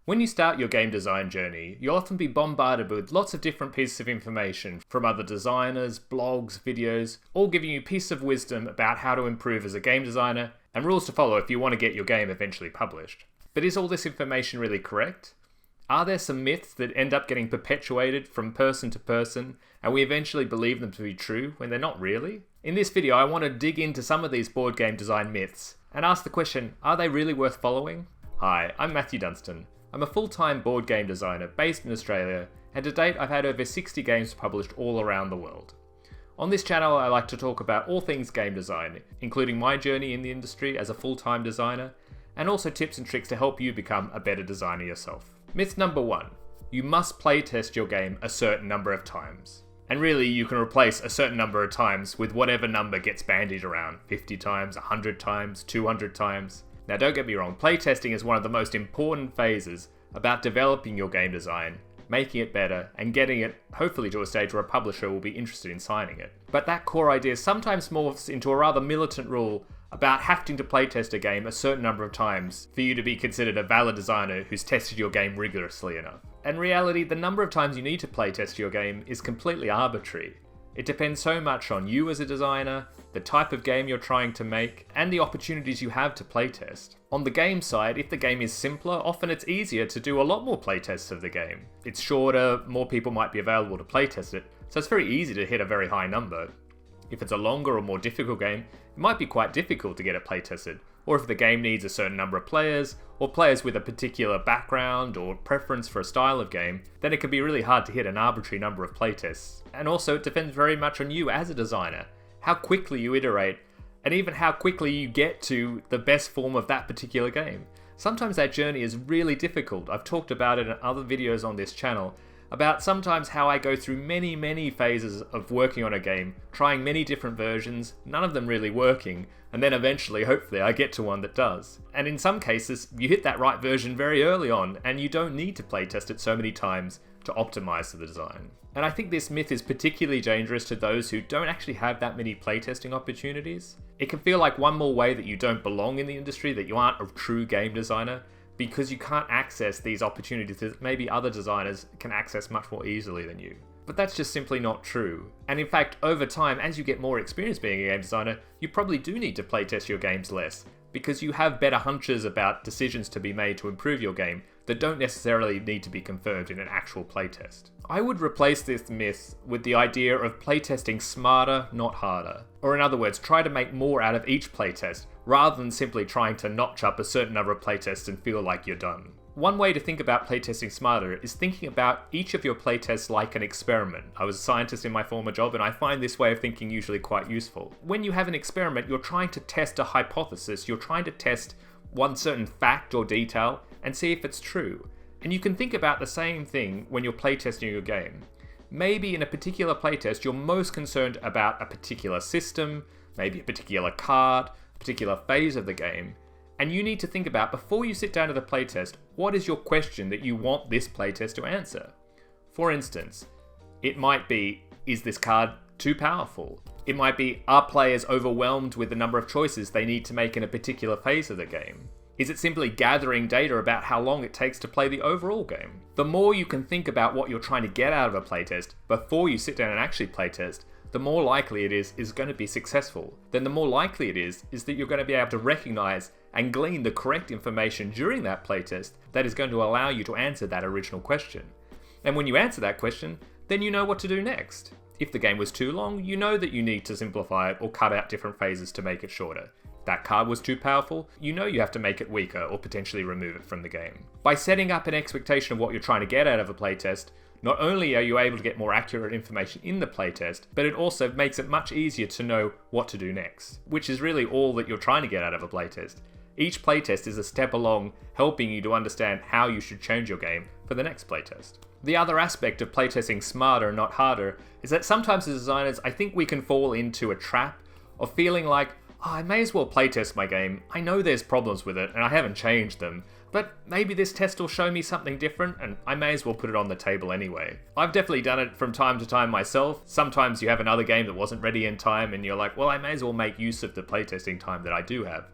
When you start your game design journey, you'll often be bombarded with lots of different pieces of information from other designers, blogs, videos, all giving you pieces of wisdom about how to improve as a game designer and rules to follow if you want to get your game eventually published. But is all this information really correct? Are there some myths that end up getting perpetuated from person to person and we eventually believe them to be true when they're not really? In this video, I want to dig into some of these board game design myths and ask the question, are they really worth following? Hi, I'm Matthew Dunstan. I'm a full-time board game designer based in Australia, and to date I've had over 60 games published all around the world. On this channel I like to talk about all things game design, including my journey in the industry as a full-time designer, and also tips and tricks to help you become a better designer yourself. Myth number 1. You must playtest your game a certain number of times. And really you can replace a certain number of times with whatever number gets bandied around, 50 times, 100 times, 200 times. Now don't get me wrong, playtesting is one of the most important phases about developing your game design, making it better, and getting it hopefully to a stage where a publisher will be interested in signing it. But that core idea sometimes morphs into a rather militant rule about having to playtest a game a certain number of times for you to be considered a valid designer who's tested your game rigorously enough. In reality, the number of times you need to playtest your game is completely arbitrary. It depends so much on you as a designer, the type of game you're trying to make, and the opportunities you have to playtest. On the game side, if the game is simpler, often it's easier to do a lot more playtests of the game. It's shorter, more people might be available to playtest it, so it's very easy to hit a very high number. If it's a longer or more difficult game, it might be quite difficult to get it playtested, or if the game needs a certain number of players, or players with a particular background or preference for a style of game, then it can be really hard to hit an arbitrary number of playtests. And also it depends very much on you as a designer, how quickly you iterate, and even how quickly you get to the best form of that particular game. Sometimes that journey is really difficult. I've talked about it in other videos on this channel, about sometimes how I go through many phases of working on a game, trying many different versions, none of them really working, and then eventually, hopefully, I get to one that does. And in some cases, you hit that right version very early on, and you don't need to playtest it so many times to optimize the design. And I think this myth is particularly dangerous to those who don't actually have that many playtesting opportunities. It can feel like one more way that you don't belong in the industry, that you aren't a true game designer, because you can't access these opportunities that maybe other designers can access much more easily than you. But that's just simply not true. And in fact, over time, as you get more experience being a game designer, you probably do need to playtest your games less, because you have better hunches about decisions to be made to improve your game that don't necessarily need to be confirmed in an actual playtest. I would replace this myth with the idea of playtesting smarter, not harder. Or in other words, try to make more out of each playtest, rather than simply trying to notch up a certain number of playtests and feel like you're done. One way to think about playtesting smarter is thinking about each of your playtests like an experiment. I was a scientist in my former job, and I find this way of thinking usually quite useful. When you have an experiment, you're trying to test a hypothesis, you're trying to test one certain fact or detail and see if it's true. And you can think about the same thing when you're playtesting your game. Maybe in a particular playtest, you're most concerned about a particular system, maybe a particular card, a particular phase of the game, and you need to think about, before you sit down to the playtest, what is your question that you want this playtest to answer? For instance, it might be, is this card too powerful? It might be, are players overwhelmed with the number of choices they need to make in a particular phase of the game? Is it simply gathering data about how long it takes to play the overall game? The more you can think about what you're trying to get out of a playtest before you sit down and actually playtest, the more likely it is going to be successful. Then the more likely it is that you're going to be able to recognize and glean the correct information during that playtest that is going to allow you to answer that original question. And when you answer that question, then you know what to do next. If the game was too long, you know that you need to simplify it or cut out different phases to make it shorter. If that card was too powerful, you know you have to make it weaker or potentially remove it from the game. By setting up an expectation of what you're trying to get out of a playtest, not only are you able to get more accurate information in the playtest, but it also makes it much easier to know what to do next, which is really all that you're trying to get out of a playtest. Each playtest is a step along, helping you to understand how you should change your game for the next playtest. The other aspect of playtesting smarter, not harder, is that sometimes as designers, I think we can fall into a trap of feeling like, I may as well playtest my game. I know there's problems with it and I haven't changed them, but maybe this test will show me something different and I may as well put it on the table anyway. I've definitely done it from time to time myself. Sometimes you have another game that wasn't ready in time and you're like, well, I may as well make use of the playtesting time that I do have.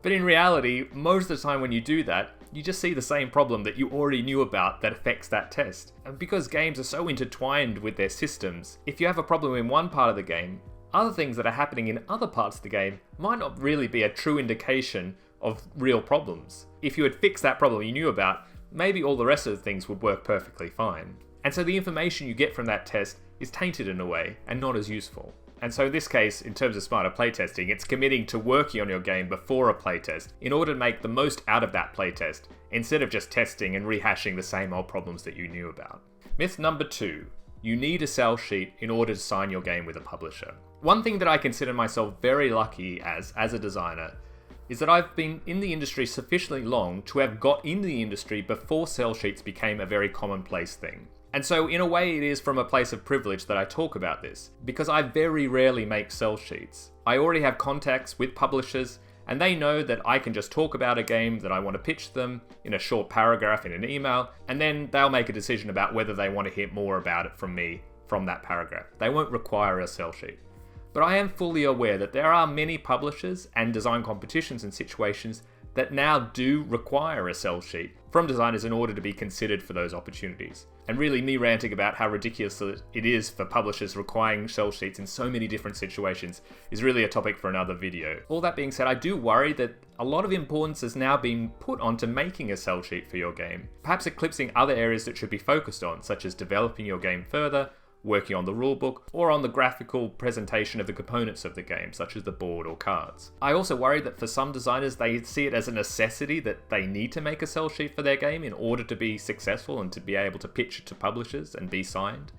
But in reality, most of the time when you do that, you just see the same problem that you already knew about that affects that test. And because games are so intertwined with their systems, if you have a problem in one part of the game, other things that are happening in other parts of the game might not really be a true indication of real problems. If you had fixed that problem you knew about, maybe all the rest of the things would work perfectly fine. And so the information you get from that test is tainted in a way and not as useful. And so in this case, in terms of smarter playtesting, it's committing to working on your game before a playtest in order to make the most out of that playtest, instead of just testing and rehashing the same old problems that you knew about. Myth number 2. You need a sell sheet in order to sign your game with a publisher. One thing that I consider myself very lucky as a designer is that I've been in the industry sufficiently long to have got into the industry before sell sheets became a very commonplace thing. And so in a way it is from a place of privilege that I talk about this, because I very rarely make sell sheets. I already have contacts with publishers, and they know that I can just talk about a game that I want to pitch them in a short paragraph in an email, and then they'll make a decision about whether they want to hear more about it from me from that paragraph. They won't require a sell sheet. But I am fully aware that there are many publishers and design competitions and situations that now do require a sell sheet from designers in order to be considered for those opportunities. And really, me ranting about how ridiculous it is for publishers requiring sell sheets in so many different situations is really a topic for another video. All that being said, I do worry that a lot of importance has now been put onto making a sell sheet for your game, perhaps eclipsing other areas that should be focused on, such as developing your game further, working on the rulebook, or on the graphical presentation of the components of the game, such as the board or cards. I also worry that for some designers, they see it as a necessity that they need to make a sell sheet for their game in order to be successful and to be able to pitch it to publishers and be signed,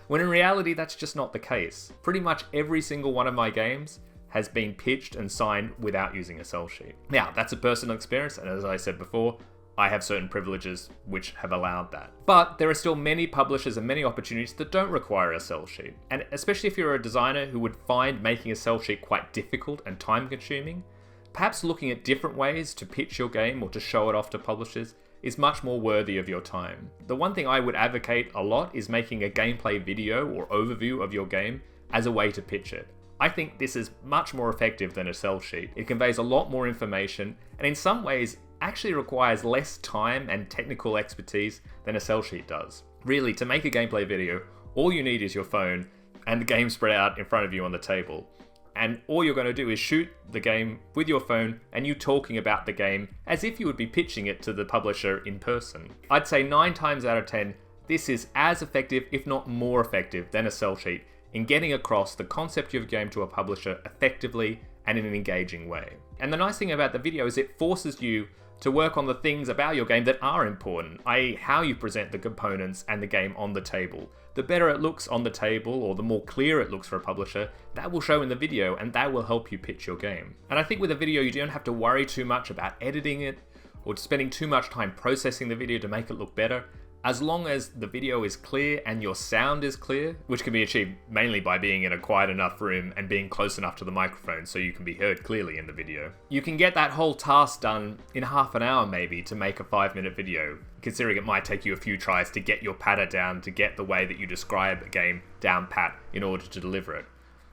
when in reality that's just not the case. Pretty much every single one of my games has been pitched and signed without using a sell sheet. Now, that's a personal experience, and as I said before, I have certain privileges which have allowed that. But there are still many publishers and many opportunities that don't require a sell sheet. And especially if you're a designer who would find making a sell sheet quite difficult and time consuming, perhaps looking at different ways to pitch your game or to show it off to publishers is much more worthy of your time. The one thing I would advocate a lot is making a gameplay video or overview of your game as a way to pitch it. I think this is much more effective than a sell sheet. It conveys a lot more information, and in some ways actually requires less time and technical expertise than a sell sheet does. Really, to make a gameplay video, all you need is your phone and the game spread out in front of you on the table. And all you're going to do is shoot the game with your phone and you talking about the game as if you would be pitching it to the publisher in person. I'd say 9 times out of 10, this is as effective, if not more effective, than a sell sheet in getting across the concept of your game to a publisher effectively and in an engaging way. And the nice thing about the video is it forces you to work on the things about your game that are important, i.e. how you present the components and the game on the table. The better it looks on the table, or the more clear it looks for a publisher, that will show in the video and that will help you pitch your game. And I think with a video you don't have to worry too much about editing it or spending too much time processing the video to make it look better. As long as the video is clear and your sound is clear, which can be achieved mainly by being in a quiet enough room and being close enough to the microphone so you can be heard clearly in the video, you can get that whole task done in half an hour maybe to make a 5-minute video, considering it might take you a few tries to get your patter down, to get the way that you describe a game down pat in order to deliver it.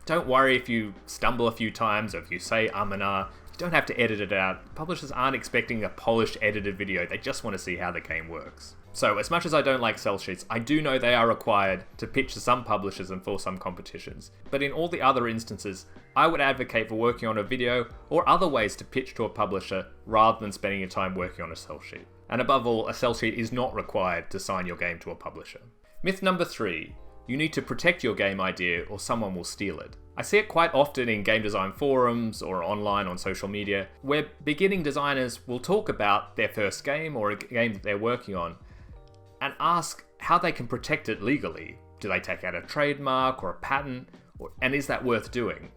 Don't worry if you stumble a few times or if you say and ah. You don't have to edit it out. Publishers aren't expecting a polished edited video, they just want to see how the game works. So as much as I don't like sell sheets, I do know they are required to pitch to some publishers and for some competitions. But in all the other instances, I would advocate for working on a video or other ways to pitch to a publisher rather than spending your time working on a sell sheet. And above all, a sell sheet is not required to sign your game to a publisher. Myth number 3. You need to protect your game idea or someone will steal it. I see it quite often in game design forums or online on social media, where beginning designers will talk about their first game or a game that they're working on and ask how they can protect it legally. Do they take out a trademark or a patent? And is that worth doing?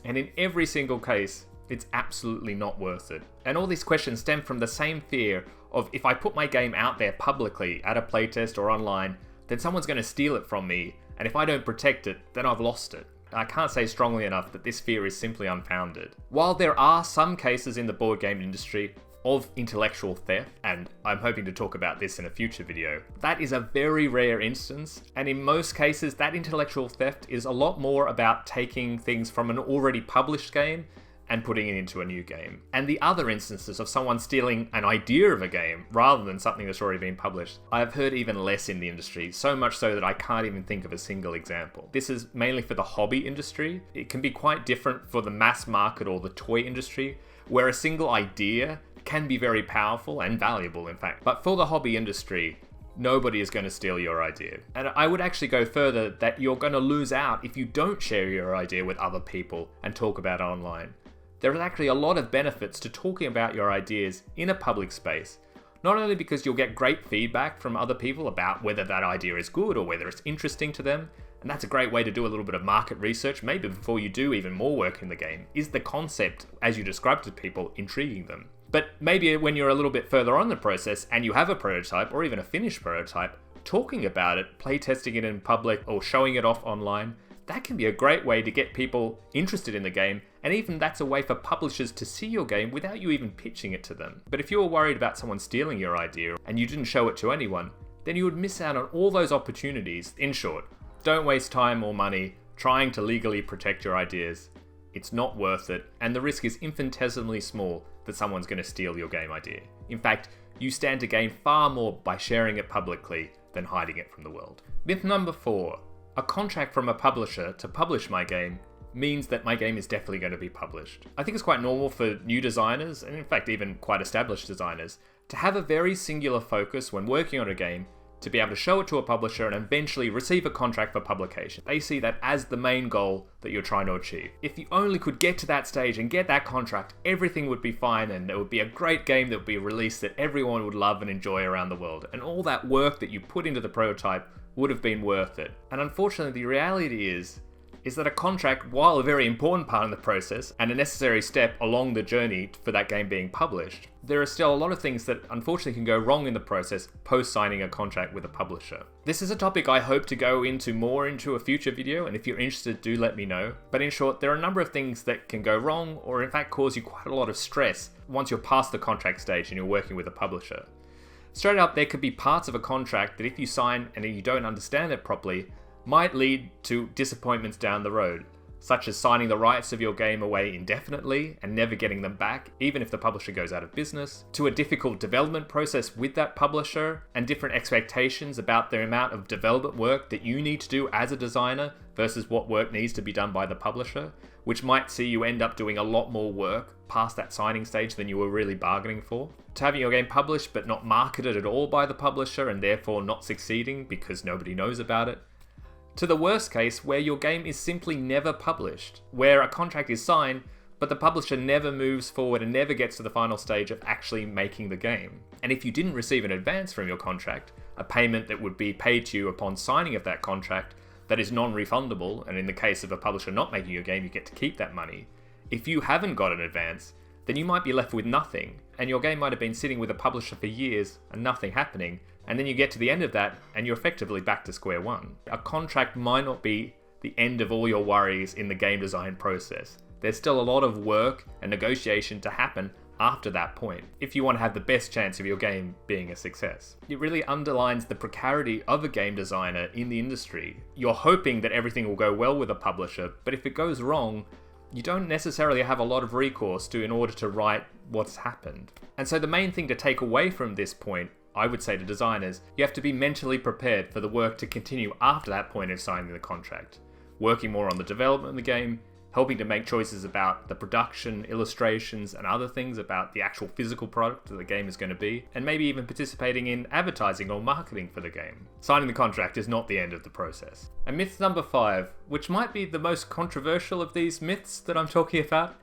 And in every single case, it's absolutely not worth it. And all these questions stem from the same fear of if I put my game out there publicly at a playtest or online, then someone's going to steal it from me, and if I don't protect it, then I've lost it. I can't say strongly enough that this fear is simply unfounded. While there are some cases in the board game industry of intellectual theft, and I'm hoping to talk about this in a future video, that is a very rare instance, and in most cases that intellectual theft is a lot more about taking things from an already published game and putting it into a new game. And the other instances of someone stealing an idea of a game rather than something that's already been published, I have heard even less in the industry, so much so that I can't even think of a single example. This is mainly for the hobby industry. It can be quite different for the mass market or the toy industry, where a single idea can be very powerful and valuable, in fact. But for the hobby industry, nobody is going to steal your idea. And I would actually go further that you're going to lose out if you don't share your idea with other people and talk about it online. There is actually a lot of benefits to talking about your ideas in a public space, not only because you'll get great feedback from other people about whether that idea is good or whether it's interesting to them, and that's a great way to do a little bit of market research, maybe before you do even more work in the game. Is the concept, as you describe to people, intriguing them? But maybe when you're a little bit further on in the process and you have a prototype or even a finished prototype, talking about it, playtesting it in public or showing it off online, that can be a great way to get people interested in the game, and even that's a way for publishers to see your game without you even pitching it to them. But if you were worried about someone stealing your idea and you didn't show it to anyone, then you would miss out on all those opportunities. In short, don't waste time or money trying to legally protect your ideas. It's not worth it, and the risk is infinitesimally small that someone's going to steal your game idea. In fact, you stand to gain far more by sharing it publicly than hiding it from the world. Myth number 4. A contract from a publisher to publish my game means that my game is definitely going to be published. I think it's quite normal for new designers, and in fact even quite established designers, to have a very singular focus when working on a game, to be able to show it to a publisher and eventually receive a contract for publication. They see that as the main goal that you're trying to achieve. If you only could get to that stage and get that contract, everything would be fine and it would be a great game that would be released that everyone would love and enjoy around the world. And all that work that you put into the prototype would have been worth it. And unfortunately, the reality is that a contract, while a very important part of the process and a necessary step along the journey for that game being published, there are still a lot of things that unfortunately can go wrong in the process post signing a contract with a publisher. This is a topic I hope to go into more into a future video, and if you're interested, do let me know. But in short, there are a number of things that can go wrong or in fact cause you quite a lot of stress once you're past the contract stage and you're working with a publisher. Straight up, there could be parts of a contract that if you sign and you don't understand it properly, might lead to disappointments down the road, such as signing the rights of your game away indefinitely and never getting them back, even if the publisher goes out of business, to a difficult development process with that publisher, and different expectations about the amount of development work that you need to do as a designer versus what work needs to be done by the publisher, which might see you end up doing a lot more work past that signing stage than you were really bargaining for. To having your game published but not marketed at all by the publisher and therefore not succeeding because nobody knows about it. To the worst case, where your game is simply never published, where a contract is signed, but the publisher never moves forward and never gets to the final stage of actually making the game. And if you didn't receive an advance from your contract, a payment that would be paid to you upon signing of that contract that is non-refundable, and in the case of a publisher not making your game, you get to keep that money. If you haven't got an advance, then you might be left with nothing, and your game might have been sitting with a publisher for years and nothing happening, and then you get to the end of that and you're effectively back to square one. A contract might not be the end of all your worries in the game design process. There's still a lot of work and negotiation to happen after that point, if you want to have the best chance of your game being a success. It really underlines the precarity of a game designer in the industry. You're hoping that everything will go well with a publisher, but if it goes wrong, you don't necessarily have a lot of recourse in order to right what's happened. And so the main thing to take away from this point, I would say to designers, you have to be mentally prepared for the work to continue after that point of signing the contract. Working more on the development of the game, helping to make choices about the production, illustrations, and other things about the actual physical product that the game is going to be, and maybe even participating in advertising or marketing for the game. Signing the contract is not the end of the process. And myth number 5, which might be the most controversial of these myths that I'm talking about,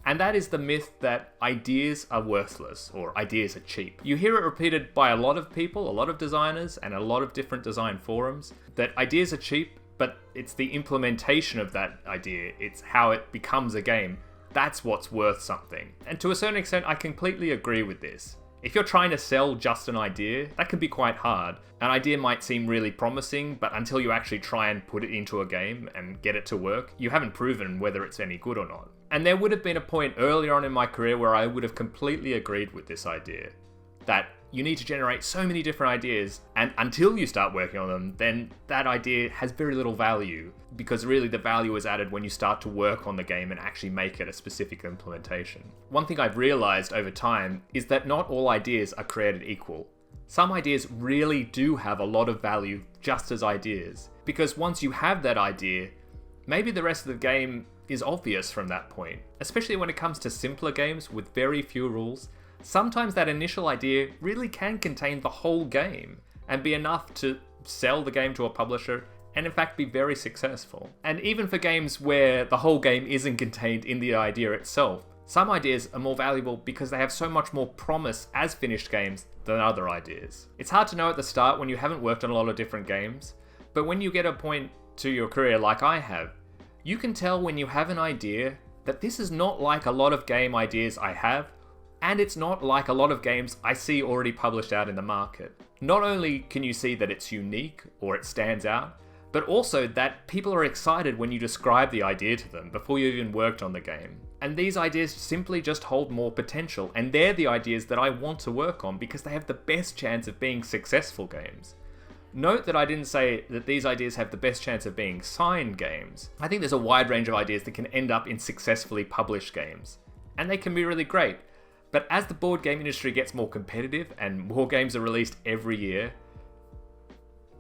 and that is the myth that ideas are worthless or ideas are cheap. You hear it repeated by a lot of people, a lot of designers, and a lot of different design forums, that ideas are cheap, but it's the implementation of that idea, it's how it becomes a game, that's what's worth something. And to a certain extent, I completely agree with this. If you're trying to sell just an idea, that can be quite hard. An idea might seem really promising, but until you actually try and put it into a game and get it to work, you haven't proven whether it's any good or not. And there would have been a point earlier on in my career where I would have completely agreed with this idea, that you need to generate so many different ideas, and until you start working on them, then that idea has very little value, because really the value is added when you start to work on the game and actually make it a specific implementation. One thing I've realized over time is that not all ideas are created equal. Some ideas really do have a lot of value just as ideas, because once you have that idea, maybe the rest of the game is obvious from that point. Especially when it comes to simpler games with very few rules, sometimes that initial idea really can contain the whole game and be enough to sell the game to a publisher and in fact be very successful. And even for games where the whole game isn't contained in the idea itself, some ideas are more valuable because they have so much more promise as finished games than other ideas. It's hard to know at the start when you haven't worked on a lot of different games, but when you get a point to your career like I have, you can tell when you have an idea that this is not like a lot of game ideas I have, and it's not like a lot of games I see already published out in the market. Not only can you see that it's unique or it stands out, but also that people are excited when you describe the idea to them before you even worked on the game. And these ideas simply just hold more potential, and they're the ideas that I want to work on because they have the best chance of being successful games. Note that I didn't say that these ideas have the best chance of being signed games. I think there's a wide range of ideas that can end up in successfully published games, and they can be really great. But as the board game industry gets more competitive and more games are released every year,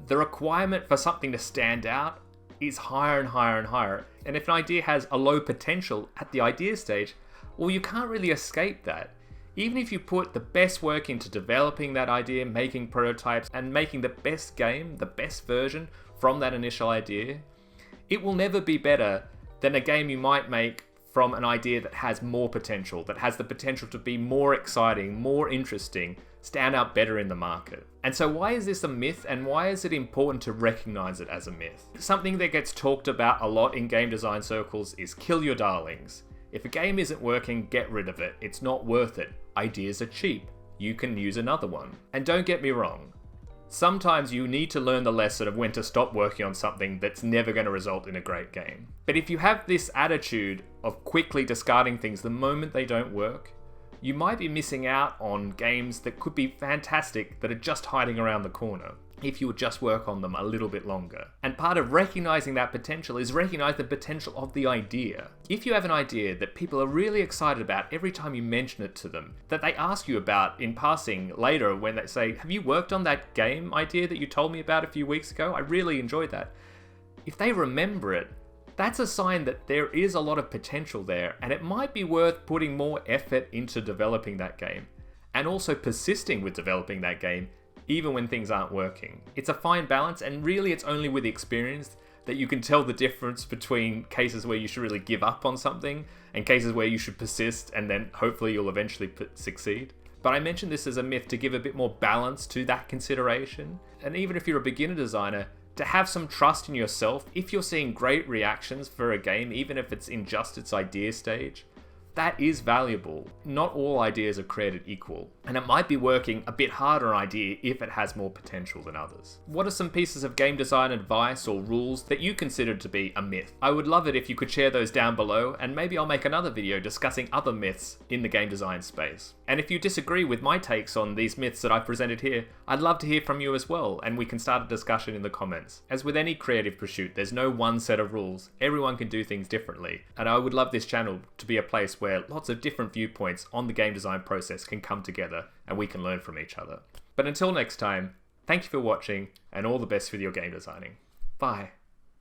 the requirement for something to stand out is higher and higher and higher. And if an idea has a low potential at the idea stage, well, you can't really escape that. Even if you put the best work into developing that idea, making prototypes, and making the best game, the best version from that initial idea, it will never be better than a game you might make from an idea that has more potential, that has the potential to be more exciting, more interesting, stand out better in the market. And so why is this a myth, and why is it important to recognize it as a myth? Something that gets talked about a lot in game design circles is kill your darlings. If a game isn't working, get rid of it. It's not worth it. Ideas are cheap. You can use another one. And don't get me wrong, sometimes you need to learn the lesson of when to stop working on something that's never going to result in a great game. But if you have this attitude of quickly discarding things the moment they don't work, you might be missing out on games that could be fantastic that are just hiding around the corner if you would just work on them a little bit longer. And part of recognizing that potential is recognize the potential of the idea. If you have an idea that people are really excited about every time you mention it to them, that they ask you about in passing later when they say, have you worked on that game idea that you told me about a few weeks ago? I really enjoyed that. If they remember it, that's a sign that there is a lot of potential there, and it might be worth putting more effort into developing that game, and also persisting with developing that game even when things aren't working. It's a fine balance, and really it's only with experience that you can tell the difference between cases where you should really give up on something and cases where you should persist and then hopefully you'll eventually succeed. But I mentioned this as a myth to give a bit more balance to that consideration. And even if you're a beginner designer, to have some trust in yourself, if you're seeing great reactions for a game, even if it's in just its idea stage, that is valuable. Not all ideas are created equal, and it might be working a bit harder on an idea if it has more potential than others. What are some pieces of game design advice or rules that you consider to be a myth? I would love it if you could share those down below, and maybe I'll make another video discussing other myths in the game design space. And if you disagree with my takes on these myths that I've presented here, I'd love to hear from you as well, and we can start a discussion in the comments. As with any creative pursuit, there's no one set of rules. Everyone can do things differently, and I would love this channel to be a place where lots of different viewpoints on the game design process can come together and we can learn from each other. But until next time, thank you for watching and all the best with your game designing. Bye.